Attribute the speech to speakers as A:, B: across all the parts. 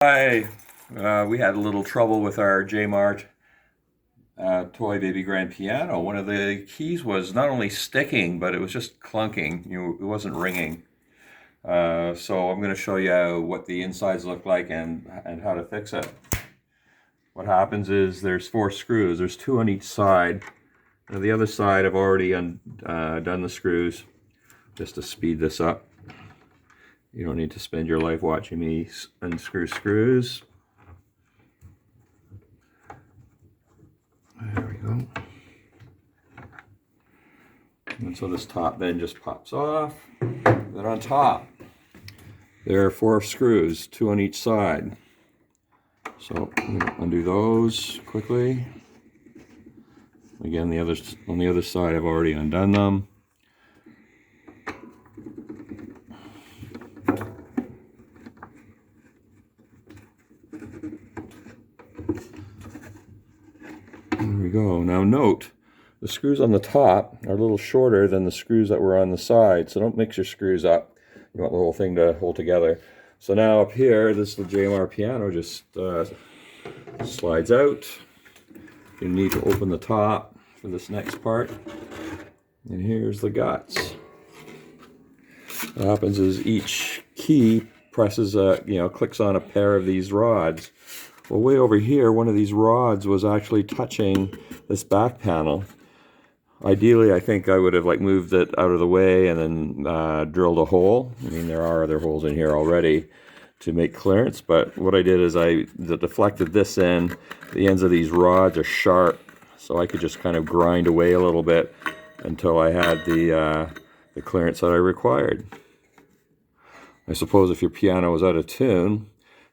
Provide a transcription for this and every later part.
A: Hi. We had a little trouble with our Jaymar toy baby grand piano. One of the keys was not only sticking, but it was just clunking. It wasn't ringing. So I'm going to show you what the insides look like and how to fix it. What happens is there's 4 screws. There's 2 on each side. Now the other side I've already done the screws just to speed this up. You don't need to spend your life watching me unscrew screws. There we go. And so this top bend just pops off. Then on top, there are 4 screws, 2 on each side. So I'm going to undo those quickly. Again, on the other side, I've already undone them. There we go. Now note, the screws on the top are a little shorter than the screws that were on the side, so don't mix your screws up. You want the whole thing to hold together. So now up here, this little Jaymar piano just slides out. You need to open the top for this next part. And here's the guts. What happens is each key presses clicks on a pair of these rods. Well, way over here, one of these rods was actually touching this back panel. Ideally, I think I would have moved it out of the way and then drilled a hole. I mean, there are other holes in here already to make clearance, but what I did is I deflected this end. The ends of these rods are sharp, so I could just kind of grind away a little bit until I had the clearance that I required. I suppose if your piano was out of tune,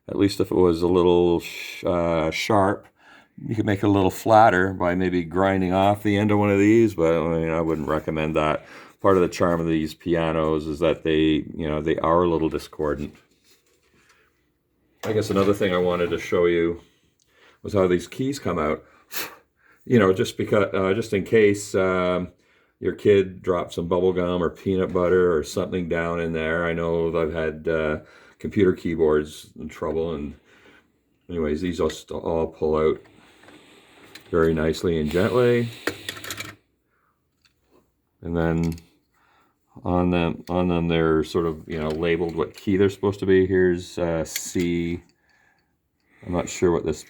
A: at least if it was a little sharp, you could make it a little flatter by maybe grinding off the end of one of these, but I mean, I wouldn't recommend that. Part of the charm of these pianos is that they are a little discordant. I guess another thing I wanted to show you was how these keys come out. Just in case your kid dropped some bubble gum or peanut butter or something down in there. I know I've had computer keyboards in trouble, and anyways, these all pull out very nicely and gently. And then on them they're sort of labeled what key they're supposed to be. Here's C. I'm not sure what this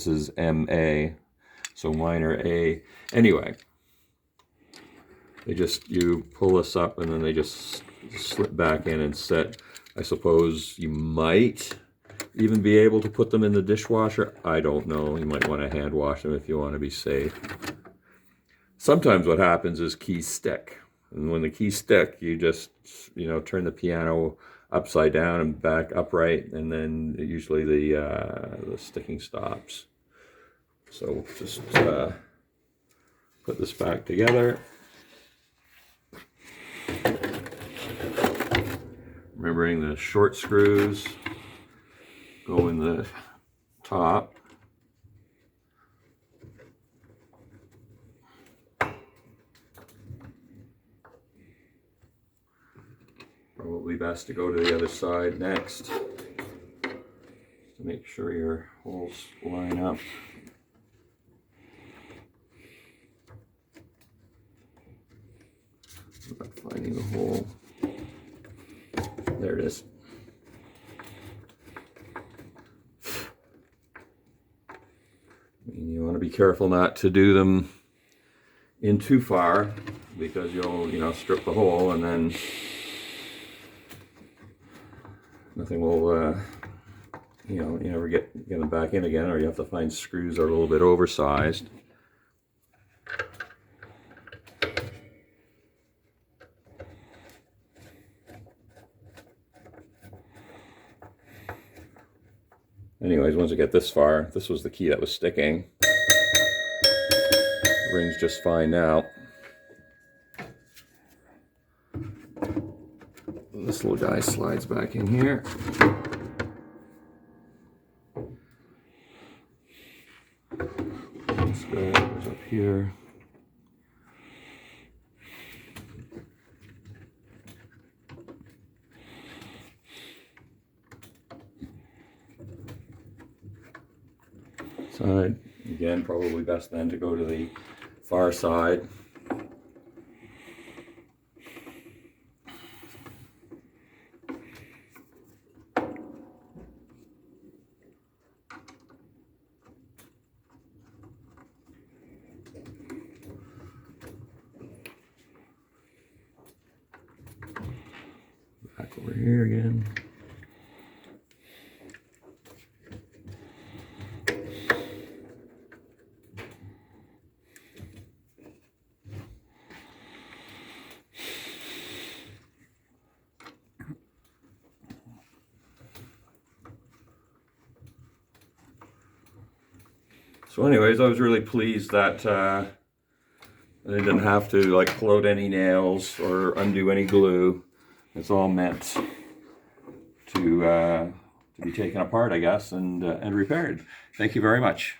A: is, MA, so minor A. Anyway, you pull this up and then they just slip back in and set. I suppose you might even be able to put them in the dishwasher. I don't know. You might want to hand wash them if you want to be safe. Sometimes what happens is keys stick. And when the keys stick, you just, turn the piano upside down and back upright, and then usually the sticking stops. So just put this back together. Remembering the short screws go in the top. Probably best to go to the other side next to make sure your holes line up. Not finding the hole. There it is. You want to be careful not to do them in too far, because you'll strip the hole and then nothing will you never get them back in again, or you have to find screws that are a little bit oversized. Anyways, once I get this far, this was the key that was sticking. It rings just fine now. This little guy slides back in here. This guy goes up here. side. Again, probably best then to go to the far side. Back over here again. So anyways, I was really pleased that I didn't have to like float any nails or undo any glue. It's all meant to be taken apart, I guess, and repaired. Thank you very much.